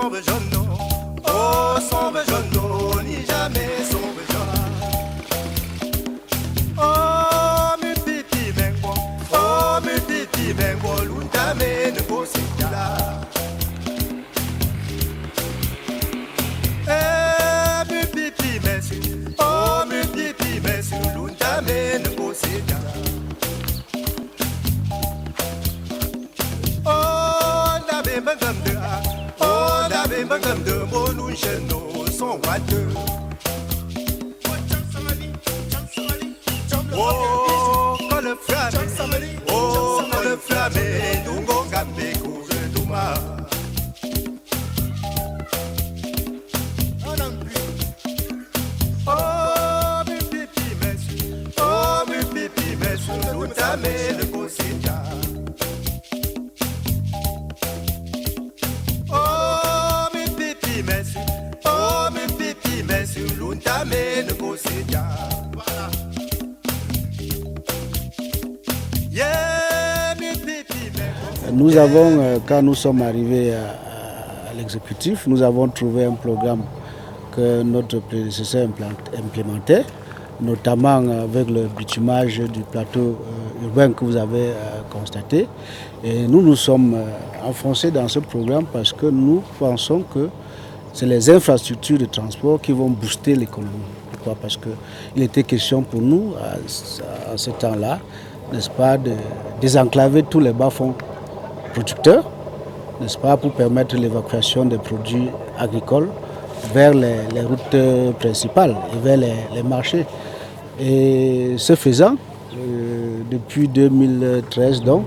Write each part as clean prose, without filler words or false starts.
sauve Jono, oh sauve Jono, ni jamais sauve Jono. Oh mi pipi mengo, oh mi pipi mengo, l'undame ne posita. Eh mi pipi mensu, oh mi pipi mensu, l'undame ne posita. Oh la bembangam de mon cheno son water. Oh le flamme, oh le flamme, dungo gambe couvre duma. Oh mi pipi mesu, l'utame le posita. Nous avons, quand nous sommes arrivés à l'exécutif, nous avons trouvé un programme que notre prédécesseur implémentait, notamment avec le bitumage du plateau urbain que vous avez constaté. Et nous nous sommes enfoncés dans ce programme parce que nous pensons que c'est les infrastructures de transport qui vont booster l'économie. Pourquoi? Parce qu'il était question pour nous, à ce temps-là, n'est-ce pas, de désenclaver tous les bas-fonds producteurs, n'est-ce pas, pour permettre l'évacuation des produits agricoles vers les routes principales et vers les marchés. Et ce faisant, depuis 2013, donc,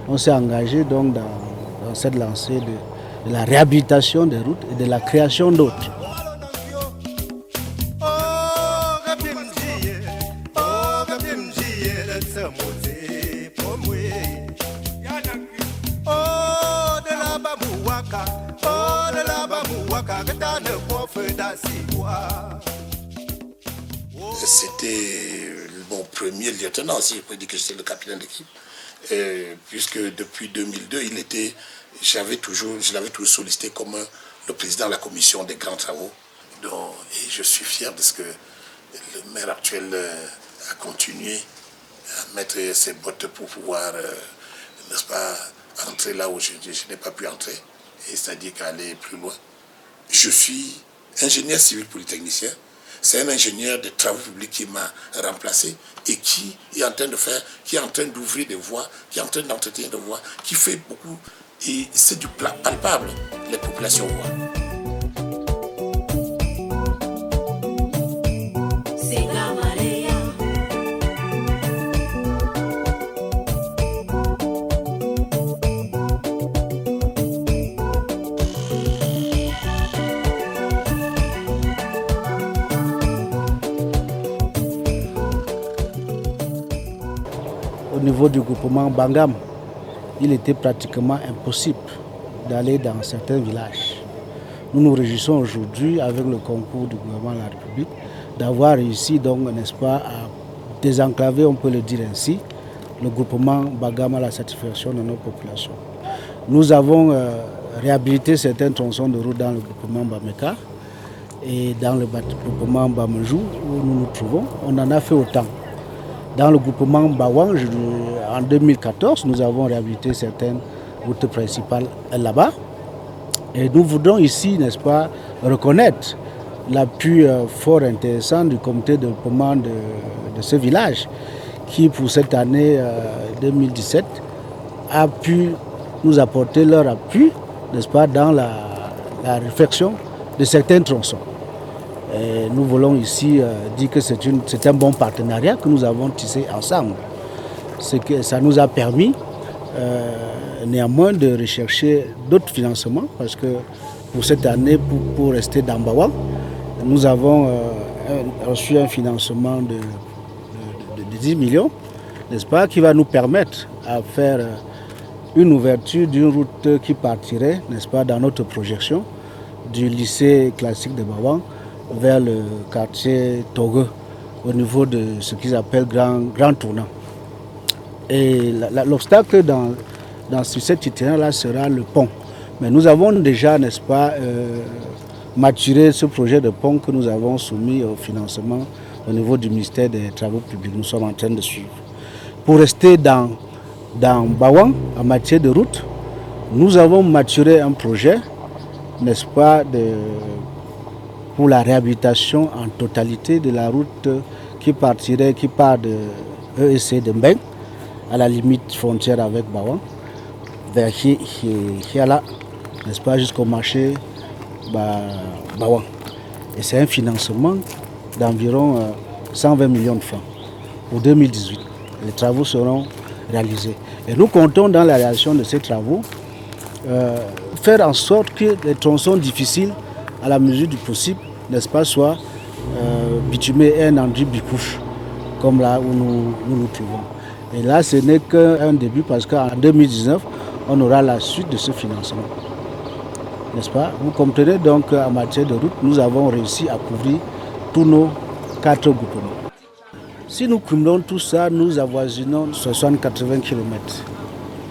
on s'est engagé donc, dans cette lancée de la réhabilitation des routes et de la création d'autres. C'était mon premier lieutenant, si je peux dire que j'étais le capitaine d'équipe, puisque depuis 2002, je l'avais toujours sollicité comme le président de la commission des grands travaux. Et je suis fier de ce que le maire actuel a continué à mettre ses bottes pour pouvoir, n'est-ce pas, entrer là où je n'ai pas pu entrer, c'est-à-dire qu'aller plus loin. Je suis ingénieur civil polytechnicien. C'est un ingénieur de travaux publics qui m'a remplacé et qui est en train de faire, qui est en train d'ouvrir des voies, qui est en train d'entretenir des voies, qui fait beaucoup. Et c'est du palpable, les populations voient. Au niveau du groupement Bangam, il était pratiquement impossible d'aller dans certains villages. Nous nous réjouissons aujourd'hui, avec le concours du gouvernement de la République, d'avoir réussi, donc, n'est-ce pas, à désenclaver, on peut le dire ainsi, le groupement Bangam à la satisfaction de nos populations. Nous avons réhabilité certains tronçons de route dans le groupement Bameka et dans le groupement Bamejou où nous nous trouvons. On en a fait autant. Dans le groupement Bawang, en 2014, nous avons réhabilité certaines routes principales là-bas. Et nous voudrons ici, n'est-ce pas, reconnaître l'appui fort intéressant du comité de développement de ce village qui, pour cette année 2017, a pu nous apporter leur appui, n'est-ce pas, dans la réflexion de certains tronçons. Et nous voulons ici dire que c'est un bon partenariat que nous avons tissé ensemble. Ça nous a permis néanmoins de rechercher d'autres financements parce que pour cette année, pour rester dans Bawang, nous avons reçu un financement de 10 millions, n'est-ce pas, qui va nous permettre à faire une ouverture d'une route qui partirait, n'est-ce pas, dans notre projection du lycée classique de Bawang vers le quartier Togo, au niveau de ce qu'ils appellent Grand Tournant. Et l'obstacle sur cet itinéraire-là sera le pont. Mais nous avons déjà, n'est-ce pas, maturé ce projet de pont que nous avons soumis au financement au niveau du ministère des Travaux publics. Nous sommes en train de suivre. Pour rester dans Bawang, en matière de route, nous avons maturé un projet, n'est-ce pas, pour la réhabilitation en totalité de la route qui part de EEC de Mbeng, à la limite frontière avec Bawang, vers Hiala, n'est-ce pas, jusqu'au marché Bawang. Et c'est un financement d'environ 120 millions de francs pour 2018. Les travaux seront réalisés. Et nous comptons dans la réalisation de ces travaux faire en sorte que les tronçons difficiles, à la mesure du possible, n'est-ce pas, soient bitumés et un enduit bicouche, comme là où nous nous trouvons. Et là, ce n'est qu'un début parce qu'en 2019, on aura la suite de ce financement. N'est-ce pas? Vous comprenez donc qu'en matière de route, nous avons réussi à couvrir tous nos 4 groupements. Si nous cumulons tout ça, nous avoisinons 60-80 km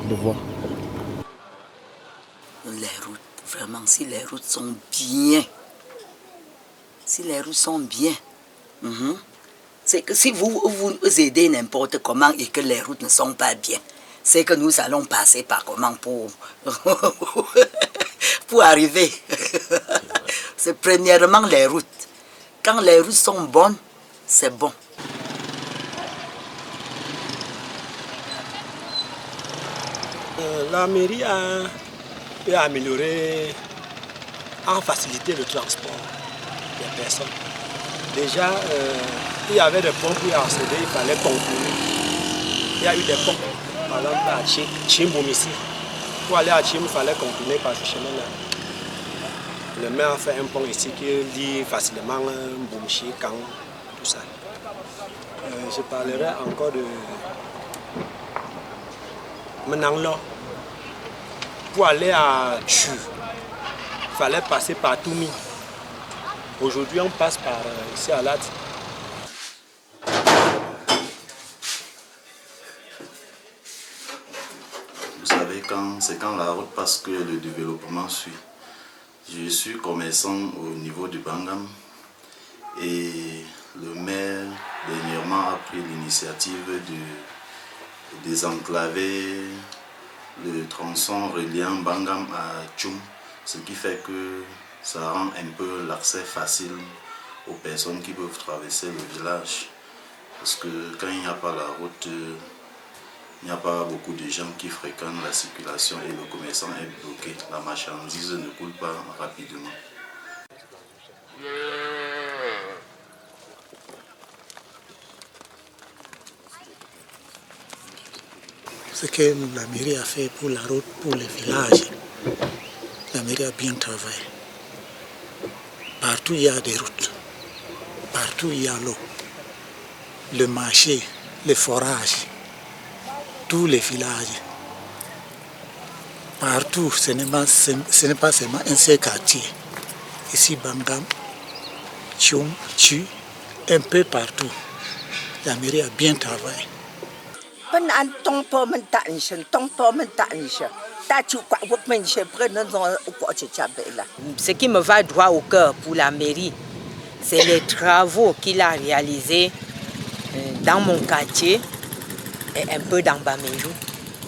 de voies. Les routes, vraiment, si les routes sont bien, c'est que si vous aidez n'importe comment et que les routes ne sont pas bien, c'est que nous allons passer par comment pour arriver. C'est premièrement les routes. Quand les routes sont bonnes, c'est bon. La mairie a amélioré, a facilité le transport des personnes. Déjà, il y avait des ponts pour y accéder, il fallait contourner. Il y a eu des ponts, par exemple à Chimboum ici. Pour aller à Chim, il fallait contourner par ce chemin-là. Le maire a fait un pont ici qui lie facilement Boumchi, Kang, tout ça. Je parlerai encore de Menanglo. Pour aller à Chu, il fallait passer par Toumi. Aujourd'hui, on passe par ici à Lat. Vous savez, c'est quand la route passe que le développement suit. Je suis commerçant au niveau du Bangam et le maire dernièrement a pris l'initiative de désenclaver le tronçon reliant Bangam à Tchoum, ce qui fait que ça rend un peu l'accès facile aux personnes qui peuvent traverser le village. Parce que quand il n'y a pas la route, il n'y a pas beaucoup de gens qui fréquentent la circulation et le commerçant est bloqué. La marchandise ne coule pas rapidement. Ce que la mairie a fait pour la route, pour les villages, la mairie a bien travaillé. Partout il y a des routes, partout il y a l'eau, le marché, les forages, tous les villages. Partout, ce n'est pas seulement un seul quartier. Ici, Bangam, Tchoum, Chu, un peu partout. La mairie a bien travaillé. Ce qui me va droit au cœur pour la mairie, c'est les travaux qu'il a réalisés dans mon quartier et un peu dans Bamejou.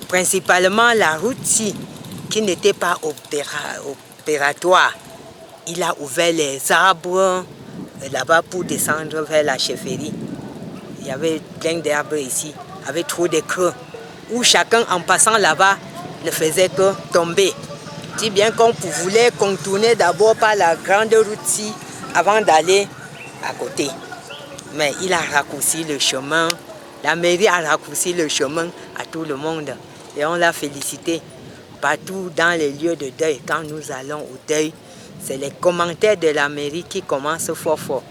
Principalement la route-ci, qui n'était pas opératoire. Il a ouvert les arbres là-bas pour descendre vers la chefferie. Il y avait plein d'arbres ici, avec trop de creux, où chacun en passant là-bas ne faisait que tomber. Si bien qu'on voulait contourner d'abord par la grande route-ci avant d'aller à côté. Mais il a raccourci le chemin, la mairie a raccourci le chemin à tout le monde. Et on l'a félicité. Partout dans les lieux de deuil, quand nous allons au deuil, c'est les commentaires de la mairie qui commencent fort fort.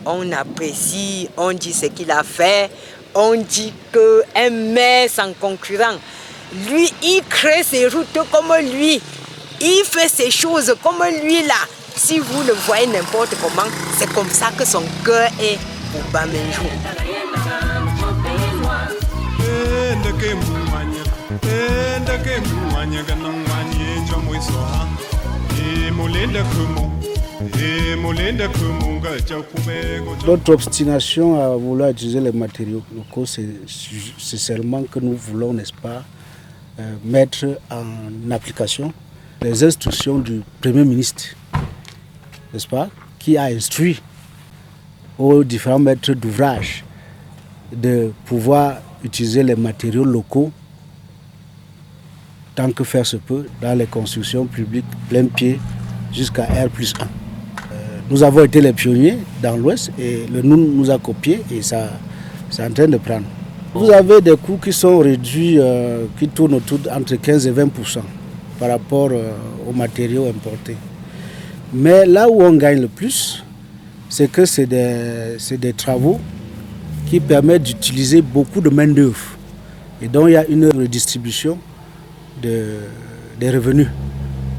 On apprécie, on dit ce qu'il a fait, on dit qu'un maire sans concurrent, lui, il crée ses routes comme lui, il fait ses choses comme lui là. Si vous le voyez n'importe comment, c'est comme ça que son cœur est pour Bamejou. Notre obstination à vouloir utiliser les matériaux locaux, c'est seulement que nous voulons, n'est-ce pas, mettre en application les instructions du Premier ministre, n'est-ce pas, qui a instruit aux différents maîtres d'ouvrage de pouvoir utiliser les matériaux locaux tant que faire se peut dans les constructions publiques plein pied jusqu'à R+1. Nous avons été les pionniers dans l'Ouest et le NUN nous a copié et ça, c'est en train de prendre. Vous avez des coûts qui sont réduits, qui tournent autour entre 15 et 20% par rapport aux matériaux importés. Mais là où on gagne le plus, c'est que c'est des travaux qui permettent d'utiliser beaucoup de main-d'œuvre. Et donc il y a une redistribution des revenus.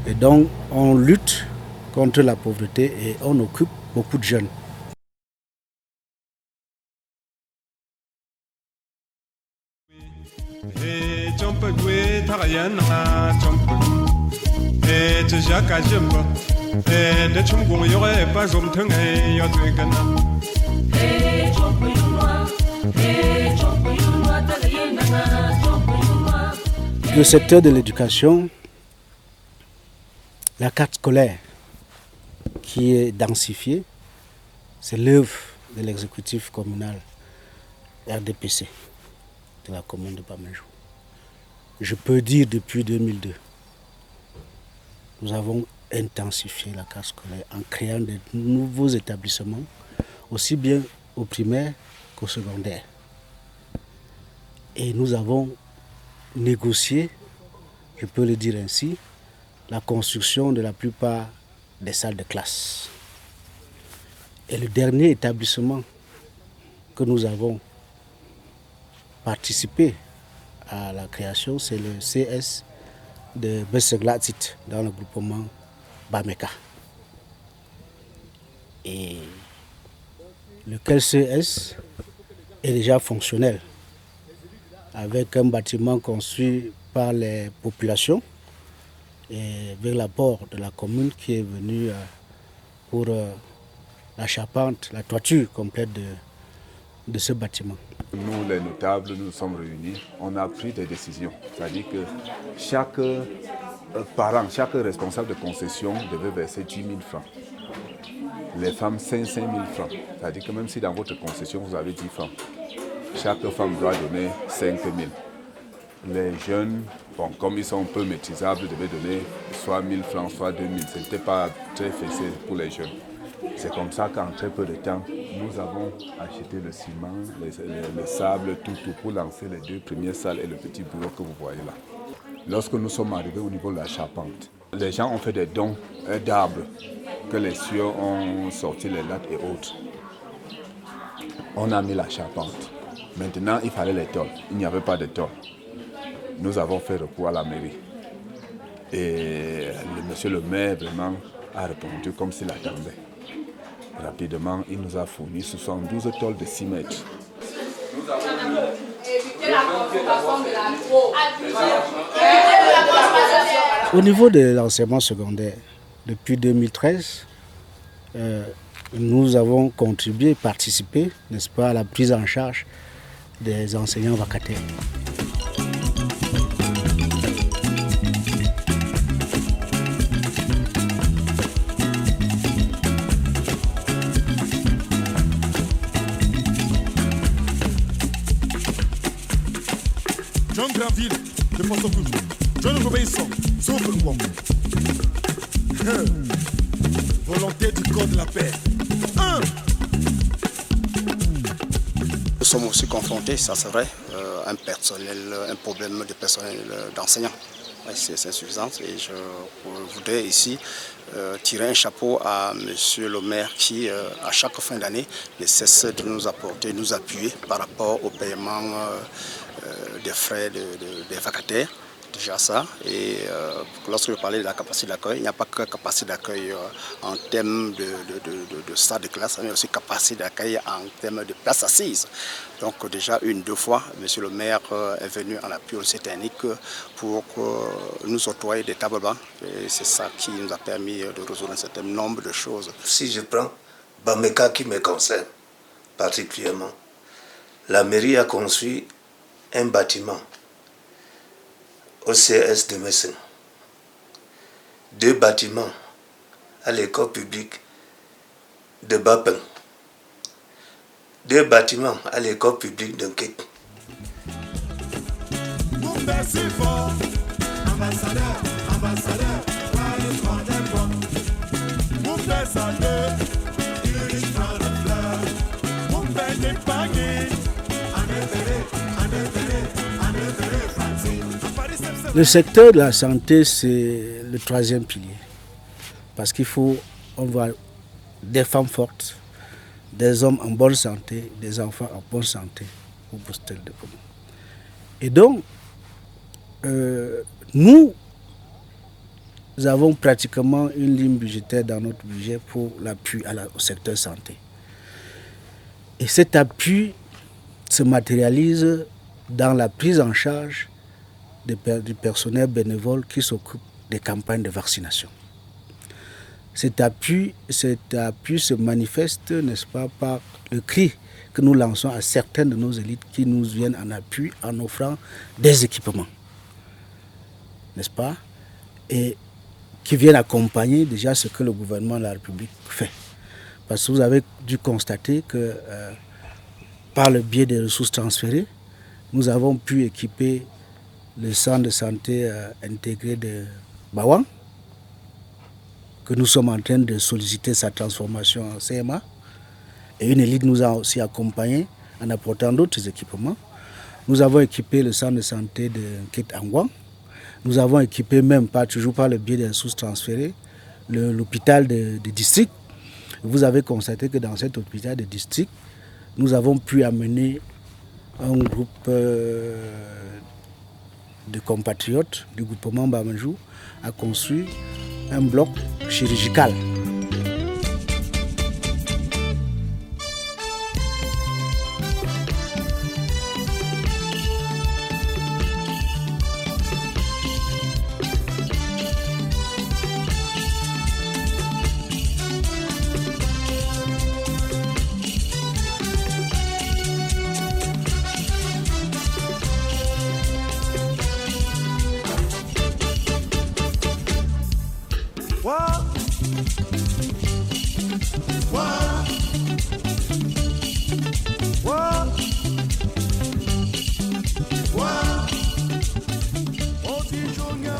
Et donc on lutte contre la pauvreté et on occupe beaucoup de jeunes. Le secteur de l'éducation, la carte scolaire qui est densifiée, c'est l'œuvre de l'exécutif communal RDPC de la commune de Bamejou. Je peux dire depuis 2002, nous avons intensifié la carte scolaire en créant de nouveaux établissements, aussi bien au primaire qu'au secondaire. Et nous avons négocié, je peux le dire ainsi, la construction de la plupart des salles de classe. Et le dernier établissement que nous avons participé à la création, c'est le CS de Besseglatit dans le groupement Bameka. Et lequel CS est déjà fonctionnel, avec un bâtiment construit par les populations et avec l'apport de la commune qui est venue pour la charpente, la toiture complète de ce bâtiment. Nous, les notables, nous sommes réunis, on a pris des décisions. C'est-à-dire que chaque parent, chaque responsable de concession devait verser 10 000 francs. Les femmes, 5 000 francs. C'est-à-dire que même si dans votre concession, vous avez 10 francs, chaque femme doit donner 5 000. Les jeunes, bon, comme ils sont un peu maîtrisables, devaient donner soit 1 000 francs, soit 2 000. Ce n'était pas très facile pour les jeunes. C'est comme ça qu'en très peu de temps, nous avons acheté le ciment, le sable, tout pour lancer les 2 premières salles et le petit bureau que vous voyez là. Lorsque nous sommes arrivés au niveau de la charpente, les gens ont fait des dons d'arbres que les cieux ont sorti, les lattes et autres. On a mis la charpente. Maintenant, il fallait les tôles. Il n'y avait pas de tôles. Nous avons fait recours à la mairie. Et monsieur le maire vraiment a répondu comme s'il attendait. Rapidement, il nous a fourni 72 tôles de 6 mètres. Au niveau de l'enseignement secondaire, depuis 2013, nous avons contribué, participé, n'est-ce pas, à la prise en charge des enseignants vacataires. John Granville, de Potokoudou. John Robinson, sauf le moi. Volonté du corps de la paix. Nous sommes aussi confrontés, ça c'est vrai, un problème de personnel d'enseignants. C'est insuffisant et je voudrais ici tirer un chapeau à monsieur le maire qui, à chaque fin d'année, ne cesse de nous apporter, nous appuyer par rapport au paiement des frais des vacataires, déjà ça. Et lorsque je parlais de la capacité d'accueil, il n'y a pas que capacité d'accueil en termes de salle de classe, mais aussi capacité d'accueil en termes de places assises. Donc déjà 2 fois, monsieur le maire est venu en appui aussi technique pour nous octroyer des tables bancs. Et c'est ça qui nous a permis de résoudre un certain nombre de choses. Si je prends Bameka qui me concerne particulièrement, la mairie a construit un bâtiment au CS de Messène, 2 bâtiments à l'école publique de Bapen, 2 bâtiments à l'école publique de Nkek. Le secteur de la santé, c'est le 3e pilier. Parce qu'il faut, on voit des femmes fortes, des hommes en bonne santé, des enfants en bonne santé pour booster le développement. Et donc, nous avons pratiquement une ligne budgétaire dans notre budget pour l'appui au secteur santé. Et cet appui se matérialise dans la prise en charge du personnel bénévole qui s'occupe des campagnes de vaccination. Cet appui se manifeste, n'est-ce pas, par le cri que nous lançons à certaines de nos élites qui nous viennent en appui en offrant des équipements, n'est-ce pas, et qui viennent accompagner déjà ce que le gouvernement de la République fait. Parce que vous avez dû constater que par le biais des ressources transférées, nous avons pu équiper le centre de santé intégré de Bawang, que nous sommes en train de solliciter sa transformation en CMA. Et une élite nous a aussi accompagnés en apportant d'autres équipements. Nous avons équipé le centre de santé de Nkek Angwang. Nous avons équipé même, toujours par le biais des ressources transférées, l'hôpital de district. Vous avez constaté que dans cet hôpital de district, nous avons pu amener un groupe de compatriotes du groupement Bamejou à construire un bloc chirurgical.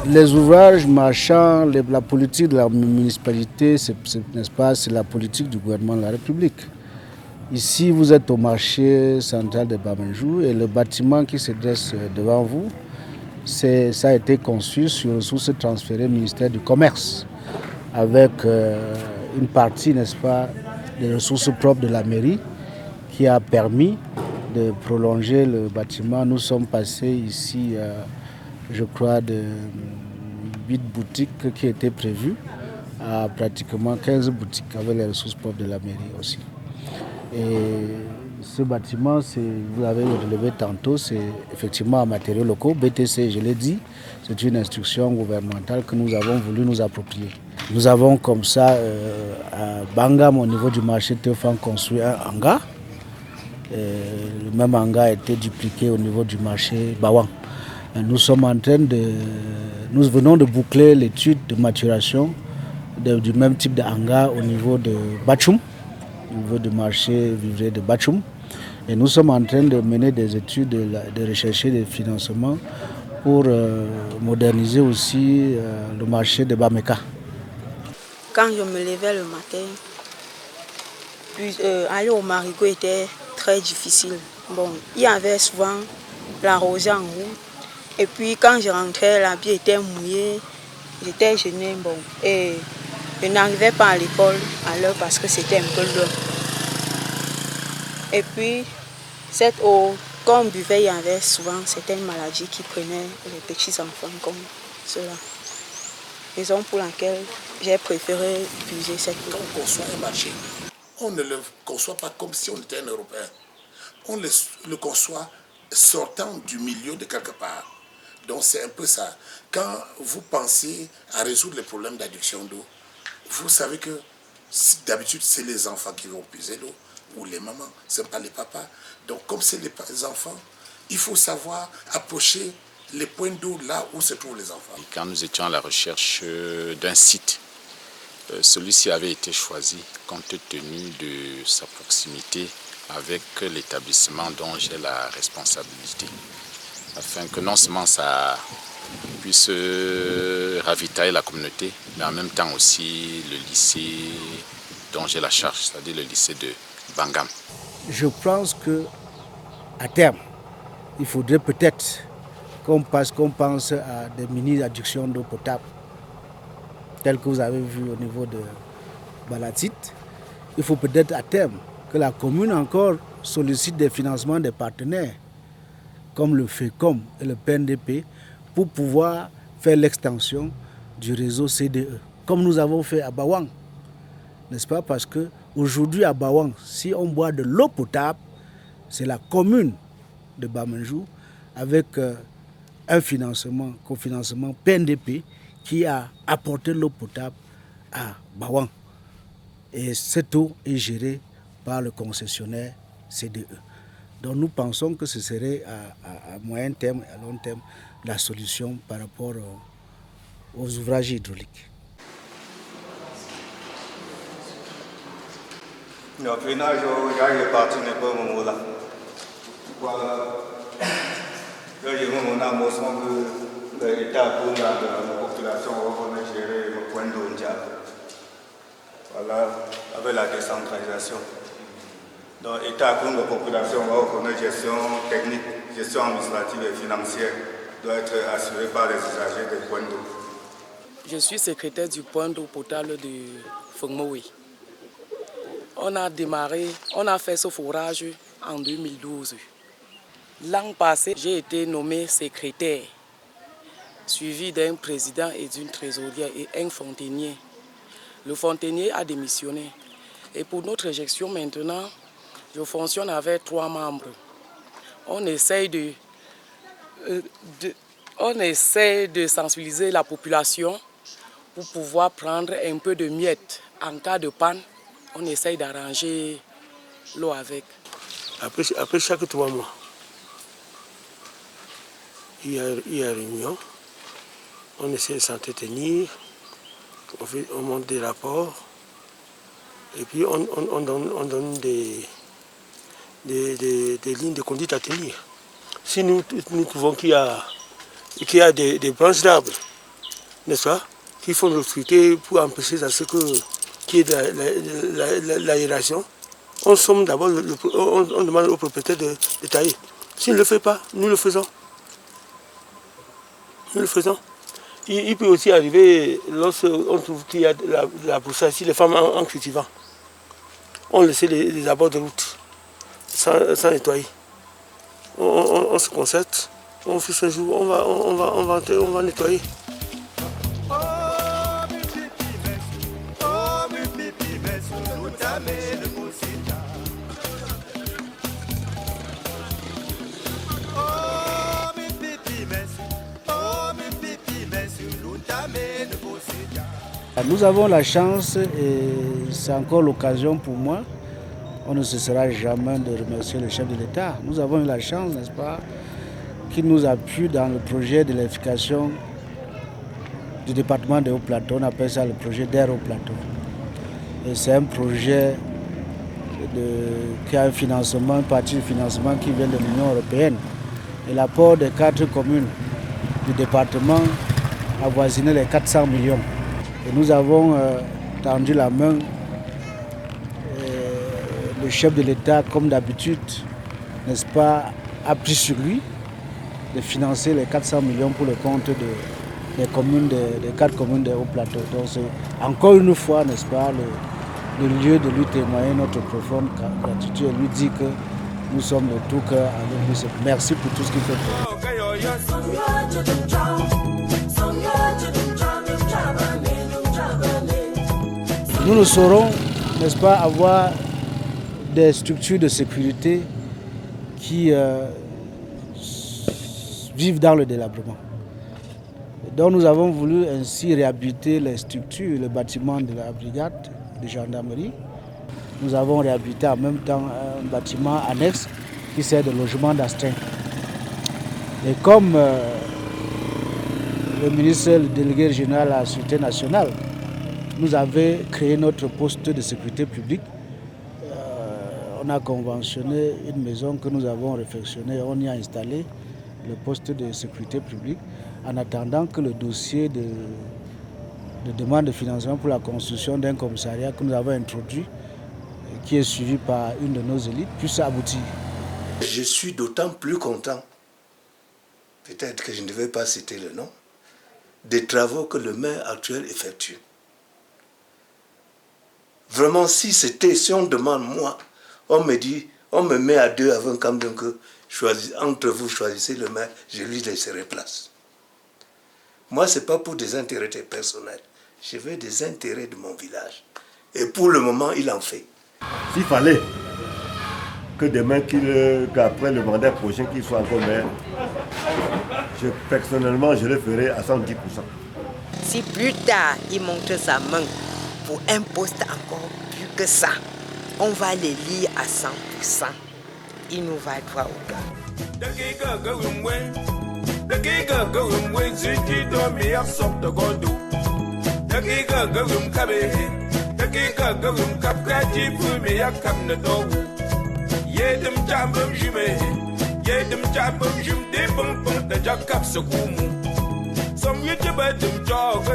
Les ouvrages marchands, la politique de la municipalité, n'est-ce pas, c'est la politique du gouvernement de la République. Ici, vous êtes au marché central de Bamejou et le bâtiment qui se dresse devant vous, ça a été conçu sur ressources transférées au ministère du Commerce, avec une partie, n'est-ce pas, des ressources propres de la mairie qui a permis de prolonger le bâtiment. Nous sommes passés ici, je crois, de 8 boutiques qui étaient prévues à pratiquement 15 boutiques avec les ressources propres de la mairie aussi. Et ce bâtiment, vous l'avez relevé tantôt, c'est effectivement en matériaux locaux. BTC, je l'ai dit, c'est une instruction gouvernementale que nous avons voulu nous approprier. Nous avons comme ça, à Bangam, au niveau du marché Théophane, construit un hangar. Le même hangar a été dupliqué au niveau du marché Bawang. Nous venons de boucler l'étude de maturation du même type de hangar au niveau de Bachum, au niveau du marché vivrier de Bachum. Et nous sommes en train de mener des études, de rechercher des financements pour moderniser aussi le marché de Bameka. Quand je me levais le matin, aller au marigot était très difficile. Bon, il y avait souvent la rosée en route. Et puis quand je rentrais, l'habit était mouillé, j'étais gênée. Bon, et je n'arrivais pas à l'école à l'heure parce que c'était un peu loin. Et puis, cette eau quand on buvait, il y avait souvent certaines maladies qui prenaient les petits enfants comme cela. Raison pour laquelle j'ai préféré utiliser cette eau. Quand on conçoit un marché, on ne le conçoit pas comme si on était un Européen. On le conçoit sortant du milieu de quelque part. Donc c'est un peu ça. Quand vous pensez à résoudre les problèmes d'adduction d'eau, vous savez que d'habitude c'est les enfants qui vont puiser l'eau, ou les mamans, ce n'est pas les papas. Donc comme c'est les enfants, il faut savoir approcher les points d'eau là où se trouvent les enfants. Quand nous étions à la recherche d'un site, celui-ci avait été choisi compte tenu de sa proximité avec l'établissement dont j'ai la responsabilité, afin que non seulement ça puisse ravitailler la communauté, mais en même temps aussi le lycée dont j'ai la charge, c'est-à-dire le lycée de Bangam. Je pense qu'à terme, il faudrait peut-être qu'on pense à des mini-adductions d'eau potable, telles que vous avez vu au niveau de Balatit. Il faut peut-être à terme que la commune encore sollicite des financements des partenaires, comme le FECOM et le PNDP, pour pouvoir faire l'extension du réseau CDE, comme nous avons fait à Bawang. N'est-ce pas? Parce qu'aujourd'hui à Bawang, si on boit de l'eau potable, c'est la commune de Bamenjou avec un cofinancement PNDP qui a apporté l'eau potable à Bawang. Et cette eau est gérée par le concessionnaire CDE. Donc nous pensons que ce serait à moyen terme et à long terme la solution par rapport aux ouvrages hydrauliques. Le final, je parti n'est pas mon là. Voilà. Là, je me demande que l'État pour la population va gérer le point d'eau. Voilà, avec la décentralisation. Donc, l'État pour la population va reconnaître gestion technique, gestion administrative et financière doit être assurée par les usagers des points d'eau. Je suis secrétaire du point d'eau potable de Fengmoui. On a fait ce forage en 2012. L'an passé, j'ai été nommé secrétaire, suivi d'un président et d'une trésorière et un fontainier. Le fontainier a démissionné. Et pour notre gestion maintenant, je fonctionne avec 3 membres. On essaie de sensibiliser la population pour pouvoir prendre un peu de miettes. En cas de panne, on essaye d'arranger l'eau avec. Après chaque 3 mois, il y a réunion. On essaie de s'entretenir. On monte des rapports et puis on donne des lignes de conduite à tenir. Si nous trouvons qu'il y a des branches d'arbres, n'est-ce pas, qu'il faut recruter pour empêcher à ce qu'il y ait de l'aération, on somme d'abord, on demande au propriétaire de tailler. S'il ne le fait pas, nous le faisons. Nous le faisons. Il peut aussi arriver, lorsqu'on trouve qu'il y a de la broussaille, si les femmes en cultivant, on laisse les abords de route sans nettoyer. On se concerte, on fixe un jour, on va nettoyer. Nous avons la chance, et c'est encore l'occasion pour moi, on ne cessera jamais de remercier le chef de l'État. Nous avons eu la chance, n'est-ce pas, qu'il nous appuie dans le projet de l'électrification du département de Haut-Plateau. On appelle ça le projet d'Air Haut-Plateau. Et c'est un projet qui a un financement, une partie du financement qui vient de l'Union européenne. Et l'apport des 4 communes du département avoisinait les 400 millions. Et nous avons tendu la main. Le chef de l'État, comme d'habitude, n'est-ce pas, a pris sur lui de financer les 400 millions pour le compte des 4 communes de Haut-Plateau. Donc c'est encore une fois, n'est-ce pas, le lieu de lui témoigner notre profonde gratitude et lui dire que nous sommes de tout cœur avec lui. Merci pour tout ce qu'il fait pour nous. Nous ne saurons, n'est-ce pas, avoir des structures de sécurité qui vivent dans le délabrement. Donc nous avons voulu ainsi réhabiliter les structures, le bâtiment de la brigade de gendarmerie. Nous avons réhabilité en même temps un bâtiment annexe qui sert de logement d'astreinte. Et comme le ministre, le délégué général à la Sûreté nationale, nous avait créé notre poste de sécurité publique, on a conventionné une maison que nous avons réfectionnée, on y a installé le poste de sécurité publique en attendant que le dossier de demande de financement pour la construction d'un commissariat que nous avons introduit, qui est suivi par une de nos élites, puisse aboutir. Je suis d'autant plus content, peut-être que je ne devais pas citer le nom, des travaux que le maire actuel effectue. Vraiment, si on demande moi, on me met à deux avant quand même que entre vous choisissez le maire, je lui laisserai place. Moi, ce n'est pas pour des intérêts personnels. Je veux des intérêts de mon village. Et pour le moment, il en fait. S'il fallait que demain, qu'après le mandat prochain, qu'il soit encore maire, personnellement, je le ferai à 110%. Si plus tard, il montre sa main pour un poste encore plus que ça, on va les lire à 100%. Il nous va droit au cœur. Some you to bet them jog,